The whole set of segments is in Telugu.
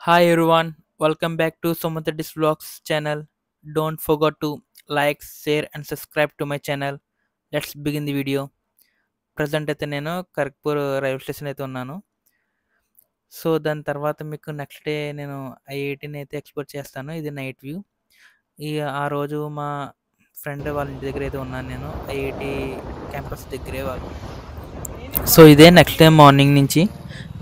Hi everyone, welcome back to Somatadis Vlogs channel. Don't forget to like, share and subscribe to my channel. Let's begin the video. Present అయితే నేను కరక్పూర్ రైల్వే స్టేషన్ అయితే ఉన్నాను. సో దాని తర్వాత మీకు నెక్స్ట్ డే నేను ఐఐటీని అయితే ఎక్స్‌ప్లోర్ చేస్తాను. ఇది నైట్ వ్యూ. ఆ రోజు మా ఫ్రెండ్ వాళ్ళ ఇంటి దగ్గర అయితే ఉన్నాను నేను. ఐఐటీ క్యాంపస్ దగ్గరే వాళ్ళు. సో ఇదే నెక్స్ట్ డే మార్నింగ్ నుంచి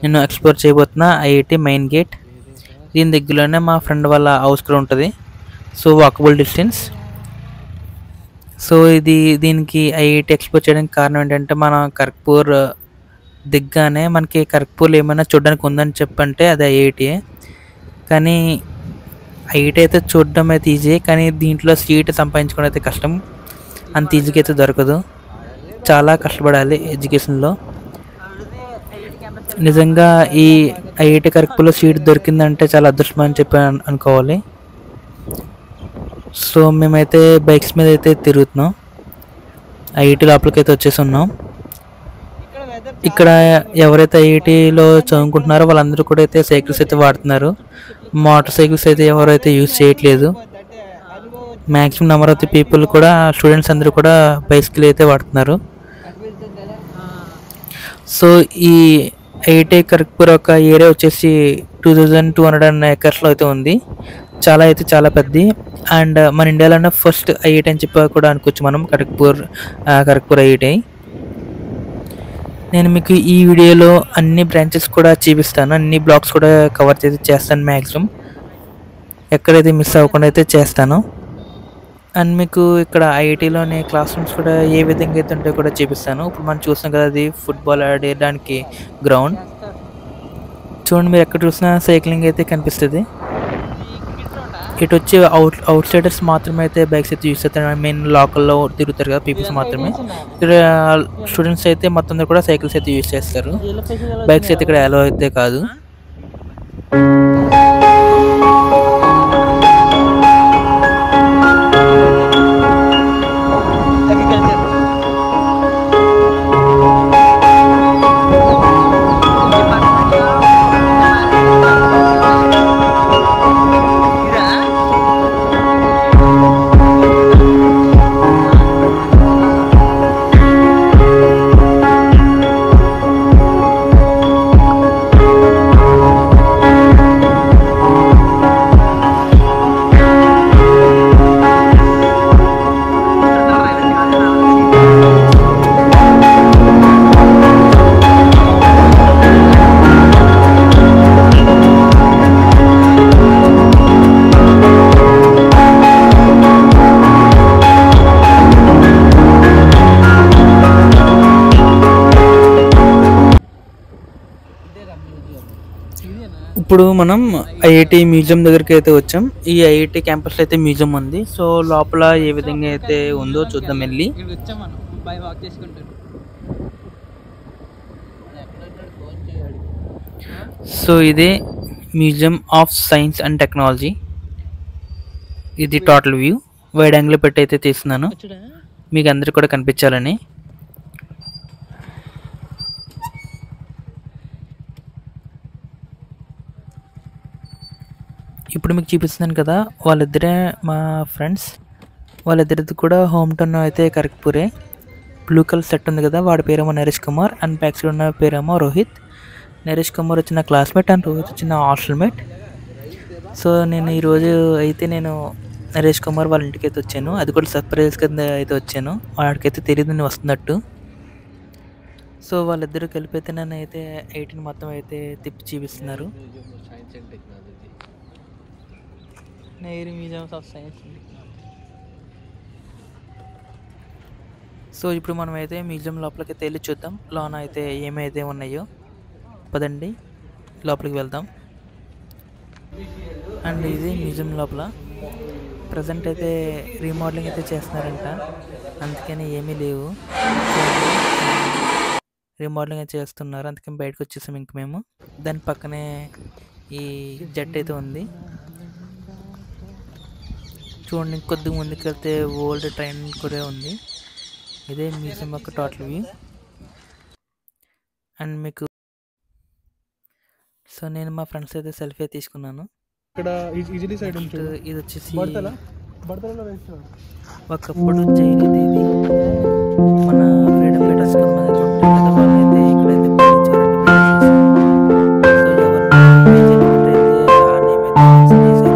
నేను ఎక్స్‌ప్లోర్ చేయబోతున్న ఐఐటీ మెయిన్ గేట్. దీని దగ్గరలోనే మా ఫ్రెండ్ వాళ్ళ హౌస్ కూడా ఉంటుంది. So walkable distance. సో దీనికి ఐఐటీ ఎక్స్‌ప్లోర్ చేయడానికి కారణం ఏంటంటే మన కరక్పూర్ దిగ్గానే మనకి కరక్పూర్లో ఏమైనా చూడడానికి ఉందని చెప్పంటే అది ఐఐటీయే. కానీ ఐఐటీ అయితే చూడడం అయితే ఈజీ, కానీ దీంట్లో సీట్ సంపాదించుకోవడం అయితే కష్టం. అంత ఈజీగా అయితే దొరకదు, చాలా కష్టపడాలి ఎడ్యుకేషన్లో. నిజంగా ఈ ఐఐటీ కరక్పూర్లో సీట్ దొరికిందంటే చాలా అదృష్టం అని చెప్పి అనుకోవాలి. సో మేమైతే బైక్స్ మీద అయితే తిరుగుతున్నాం. ఐఐటీ లోపలికి అయితే వచ్చేసి ఉన్నాం. ఇక్కడ ఎవరైతే ఐఐటీలో చదువుకుంటున్నారో వాళ్ళందరూ కూడా అయితే సైకిల్స్ అయితే వాడుతున్నారు. మోటార్ సైకిల్స్ అయితే ఎవరైతే యూజ్ చేయట్లేదు. Maximum number of the people కూడా, స్టూడెంట్స్ అందరూ కూడా బైసికల్ అయితే వాడుతున్నారు. సో ఈ ఐఐటీ కరక్పూర్ ఒక ఏరియా వచ్చేసి 2200 ఎకర్స్లో అయితే ఉంది. చాలా పెద్దది. అండ్ మన ఇండియాలోనే ఫస్ట్ ఐఐటీ అని చెప్పి కూడా అనుకోవచ్చు మనం, కరక్పూర్ ఐఐటీ. నేను మీకు ఈ వీడియోలో అన్ని బ్రాంచెస్ కూడా చూపిస్తాను, అన్ని బ్లాక్స్ కూడా కవర్ చేస్తాను మ్యాక్సిమం. ఎక్కడైతే మిస్ అవ్వకుండా అయితే చేస్తాను. అండ్ మీకు ఇక్కడ ఐఐటీలోని క్లాస్ రూమ్స్ కూడా ఏ విధంగా అయితే ఉంటాయో కూడా చూపిస్తాను. ఇప్పుడు మనం చూస్తాం కదా, అది ఫుట్బాల్ ఆడేయడానికి గ్రౌండ్. చూడండి, మీరు ఎక్కడ చూసినా సైక్లింగ్ అయితే కనిపిస్తుంది. ఇటు వచ్చి అవుట్ సైడర్స్ మాత్రమే అయితే బైక్స్ అయితే యూస్ చేస్తారు. మెయిన్ లోకల్లో తిరుగుతారు కదా పీపుల్స్ మాత్రమే. ఇక్కడ స్టూడెంట్స్ అయితే మొత్తం కూడా సైకిల్స్ అయితే యూస్ చేస్తారు. బైక్స్ అయితే ఇక్కడ అలో అయితే కాదు. ఇప్పుడు మనం ఐఐటి మ్యూజియం దగ్గరికి అయితే వచ్చాం. ఈ ఐఐటి క్యాంపస్లో అయితే మ్యూజియం ఉంది. సో లోపల ఏ విధంగా అయితే ఉందో చూద్దాం వెళ్ళి. సో ఇదే museum of science and technology. ఇది టోటల్ వ్యూ. వైడ్ యాంగిల్ పెట్టి అయితే తీస్తున్నాను మీకు అందరికి కూడా కనిపించాలని. ఇప్పుడు మీకు చూపిస్తున్నాను కదా, వాళ్ళిద్దరే మా ఫ్రెండ్స్. వాళ్ళిద్దరిది కూడా హోమ్ టౌన్ అయితే కరక్పూరే. బ్లూ కలర్ సెట్ ఉంది కదా, వాడి పేరేమో Naresh Kumar and back side ఉన్న పేరేమో రోహిత్. నరేష్ కుమార్ వచ్చిన క్లాస్మేట్ అండ్ రోహిత్ వచ్చిన హాస్టల్ మేట్. సో నేను ఈరోజు అయితే నరేష్ కుమార్ వాళ్ళ ఇంటికి అయితే వచ్చాను. అది కూడా సర్ప్రైజ్ కింద అయితే వచ్చాను, వాడికైతే తెలియదు నేను వస్తున్నట్టు. సో వాళ్ళిద్దరూ కలిపి అయితే నన్ను అయితే ఐఐటీని మొత్తం అయితే తిప్పి చూపిస్తున్నారు. Nehru museum of science. So ఇప్పుడు మనం అయితే మ్యూజియం లోపలికి అయితే వెళ్ళి చూద్దాం, లోన అయితే ఏమైతే ఉన్నాయో. పదండి లోపలికి వెళ్దాం. అండ్ ఇది మ్యూజియం లోపల ప్రజెంట్ అయితే రీమోడలింగ్ అయితే చేస్తున్నారంట, అందుకని ఏమీ లేవు. రీమోడలింగ్ అయితే చేస్తున్నారు, అందుకని బయటకు వచ్చేసాం ఇంక మేము. దాని పక్కనే ఈ జెట్ అయితే ఉంది. చూడండి, కొద్దిగా ముందుకు వెళ్తే ఓల్డ్ ట్రైన్ కూడా ఉంది. ఇదే మ్యూజియం యొక్క టోటల్ వ్యూ. అండ్ మీకు సో నేను మా ఫ్రెండ్స్ అయితే సెల్ఫీ తీసుకున్నాను. ఇక్కడ ఈజిలీ సైడ్ నుంచి ఇది వచ్చేసి ఒకప్పుడు జైలు ఇది. మన ఫ్రీడమ్ ఫైటర్స్ కొంతమంది అయితే ఉంటారు కదా, వాళ్ళైతే ఇక్కడైతే పెట్టించారండి ప్లేసెస్. సో ఎవరిని జైలుకైతే ఆ నేమ్ అయితే మెన్షన్ చేశారు.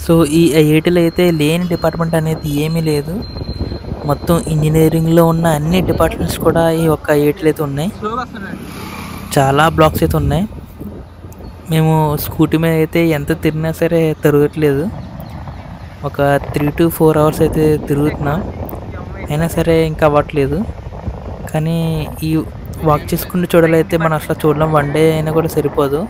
సో ఈ ఐఐటీలో అయితే లేని డిపార్ట్మెంట్ అనేది ఏమీ లేదు. మొత్తం ఇంజనీరింగ్లో ఉన్న అన్ని డిపార్ట్మెంట్స్ కూడా ఈ ఒక్క ఐఐటీలో అయితే ఉన్నాయి. చాలా బ్లాక్స్ అయితే ఉన్నాయి. మేము స్కూటీ మీద అయితే ఎంత తిరిగినా సరే తిరగట్లేదు. ఒక 3 to 4 hours అయితే తిరుగుతున్నాం, అయినా సరే ఇంకా అవ్వట్లేదు. కానీ ఈ వాక్ చేసుకుంటూ చూడాలైతే మనం అసలు చూడడం 1 day అయినా కూడా సరిపోదు.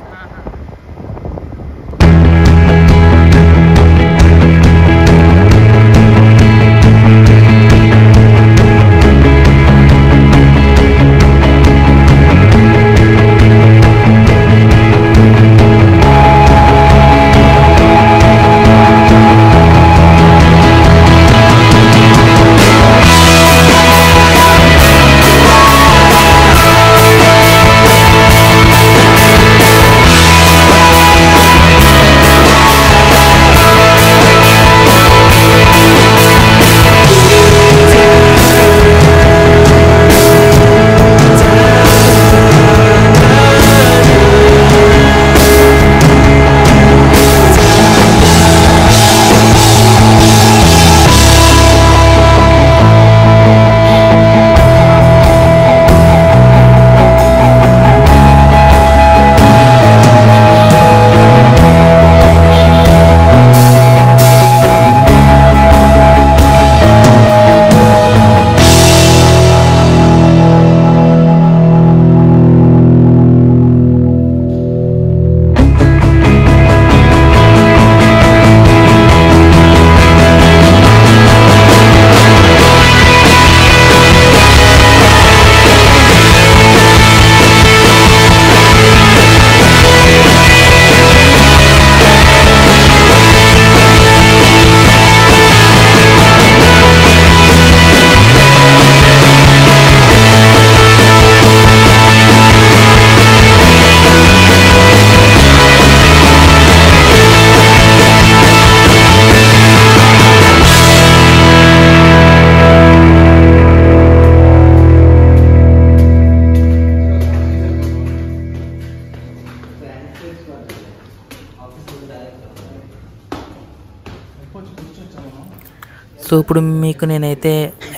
సో ఇప్పుడు మీకు నేనైతే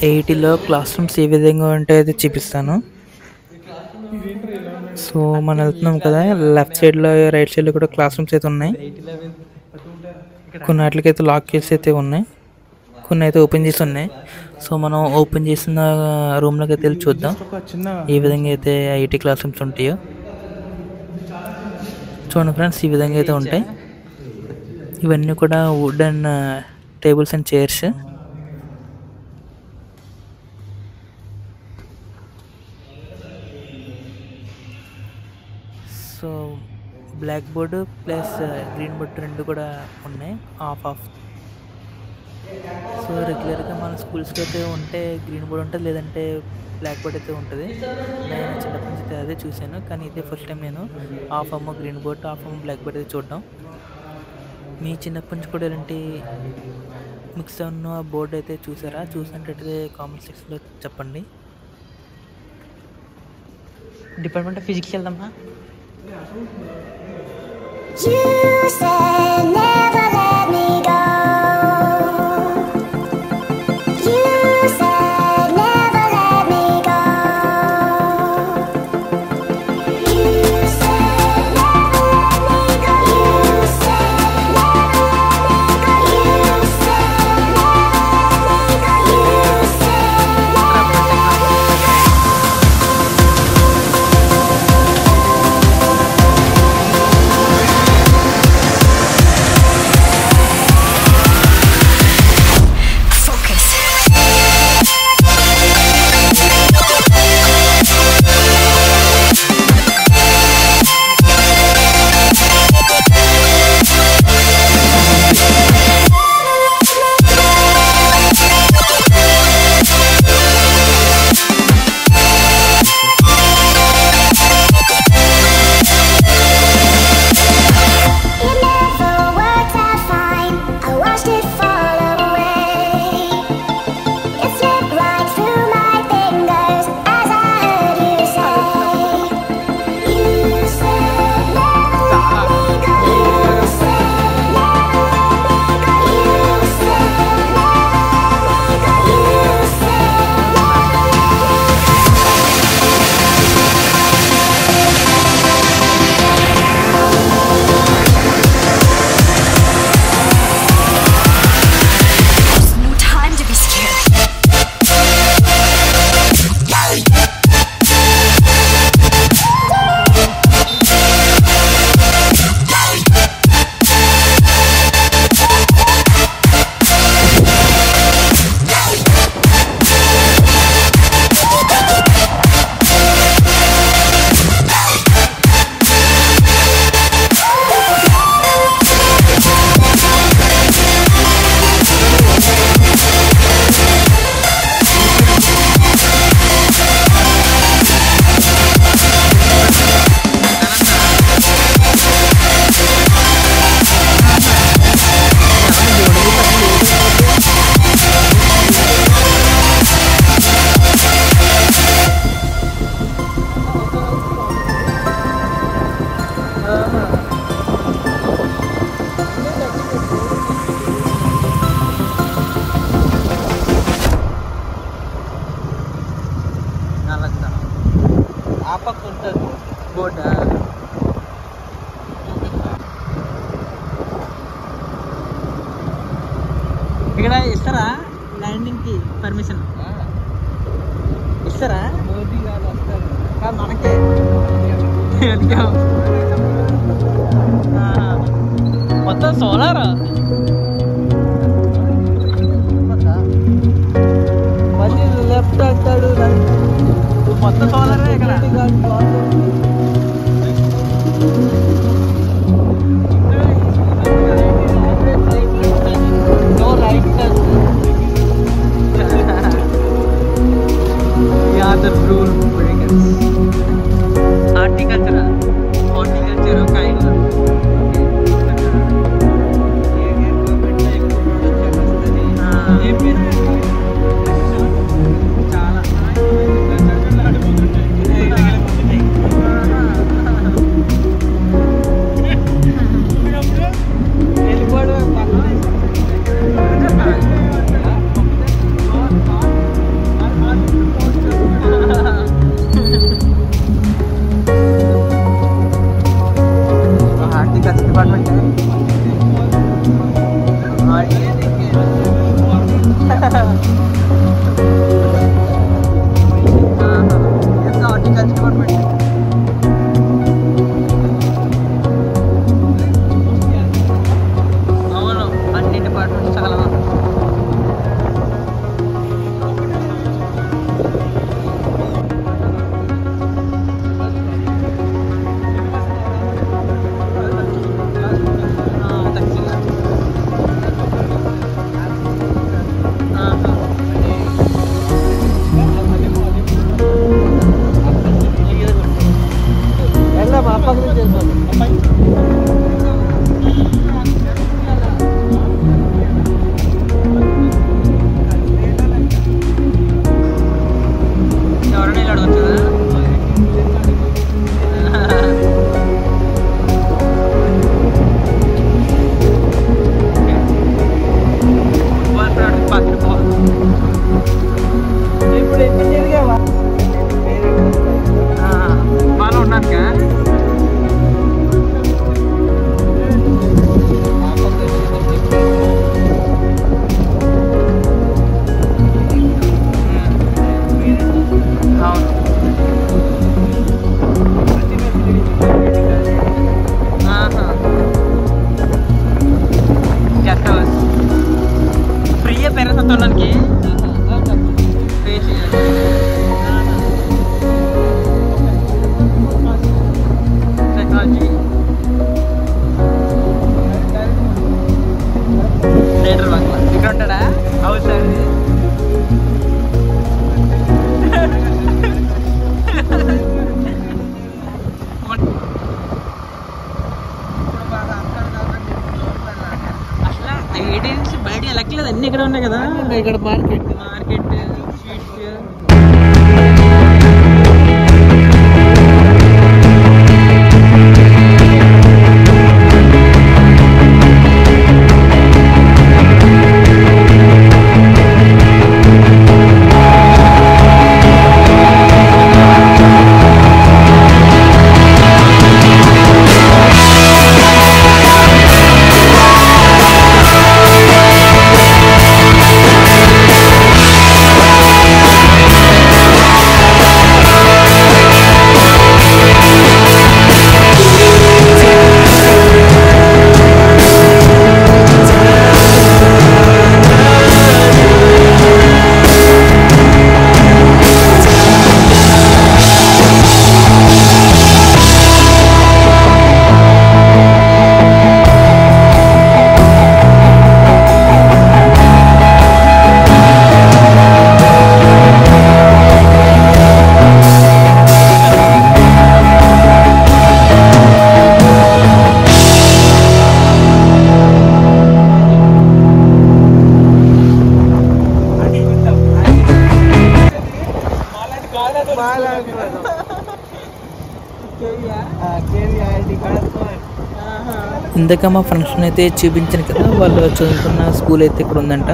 ఐఐటీలో క్లాస్ రూమ్స్ ఏ విధంగా ఉంటాయో అయితే చూపిస్తాను. సో మనం వెళ్తున్నాం కదా, లెఫ్ట్ సైడ్లో రైట్ సైడ్లో కూడా క్లాస్ రూమ్స్ అయితే ఉన్నాయి. కొన్ని వాటికైతే లాక్ చేసి అయితే ఉన్నాయి, కొన్ని అయితే ఓపెన్ చేసి ఉన్నాయి. సో మనం ఓపెన్ చేసిన రూమ్లోకి అయితే వెళ్ళి చూద్దాం ఏ విధంగా అయితే ఐఐటీ క్లాస్ రూమ్స్ ఉంటాయో. చూడండి ఫ్రెండ్స్, ఈ విధంగా అయితే ఉంటాయి. ఇవన్నీ కూడా wooden tables and chairs. So black board plus green board రెండు కూడా ఉన్నాయి, ఆఫ్. సో రెగ్యులర్గా మన స్కూల్స్కి అయితే ఉంటే గ్రీన్ బోర్డ్ ఉంటుంది, లేదంటే బ్లాక్ బోర్డ్ అయితే ఉంటుంది. నేను చిన్నప్పటి నుంచి అదే చూశాను, కానీ ఇదే ఫస్ట్ టైం నేను హాఫ్ అమ్మో గ్రీన్ బోర్డ్, హాఫ్ అమ్మో బ్లాక్ బోర్డ్ అయితే చూడడం. మీ చిన్నప్పటి నుంచి కూడా ఇలాంటి మిక్స్ ఉన్న బోర్డు అయితే చూసారా? చూసినట్టయితే కామెంట్ సెక్షన్లో చెప్పండి. డిపార్ట్మెంట్ ఆఫ్ ఫిజిక్స్ వెళ్దామా? You said never let me go. You said never let me go. You said never let me go. You said never let me go. You said never let me go. You said never let me go. Board ఇక్కడ ఇస్తారా? ల్యాండింగ్కి పర్మిషన్ ఇస్తారా? మనకి మొత్తం సోలారా? మళ్ళీ లెఫ్ట్ అంటాడు, మొత్తం సోలారే ఇక్కడ. The rule breakers. Horticulture kind of. ఉన్నాయి కదా ఇక్కడ మార్కెట్ స్వీట్స్. ఇందాక మా ఫ్రెండ్స్ని అయితే చూపించాను కదా, వాళ్ళు చదువుకున్న స్కూల్ అయితే ఇక్కడ ఉందంట.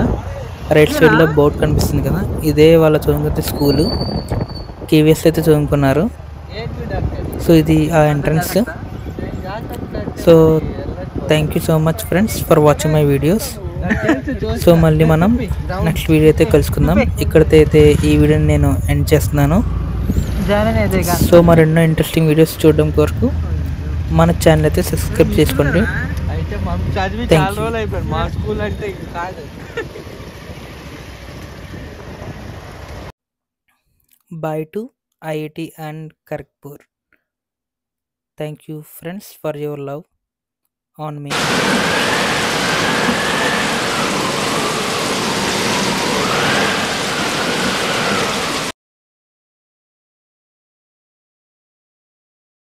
రైట్ సైడ్లో బోర్డు కనిపిస్తుంది కదా, ఇదే వాళ్ళు చదువుకునే స్కూలు. కేవీఎస్ అయితే చదువుకున్నారు. సో ఇది ఆ entrance. So thank you so much friends for watching my videos. So మళ్ళీ మనం నెక్స్ట్ వీడియో అయితే కలుసుకుందాం. ఇక్కడితో అయితే ఈ వీడియోని నేను ఎండ్ చేస్తున్నాను. సో మరెన్నో ఇంట్రెస్టింగ్ వీడియోస్ చూడడం కొరకు మన ఛానల్ అయితే సబ్స్క్రైబ్ చేసుకోండి. Thank you. Bye to IIT and Kharagpur. Thank you friends for your love on me.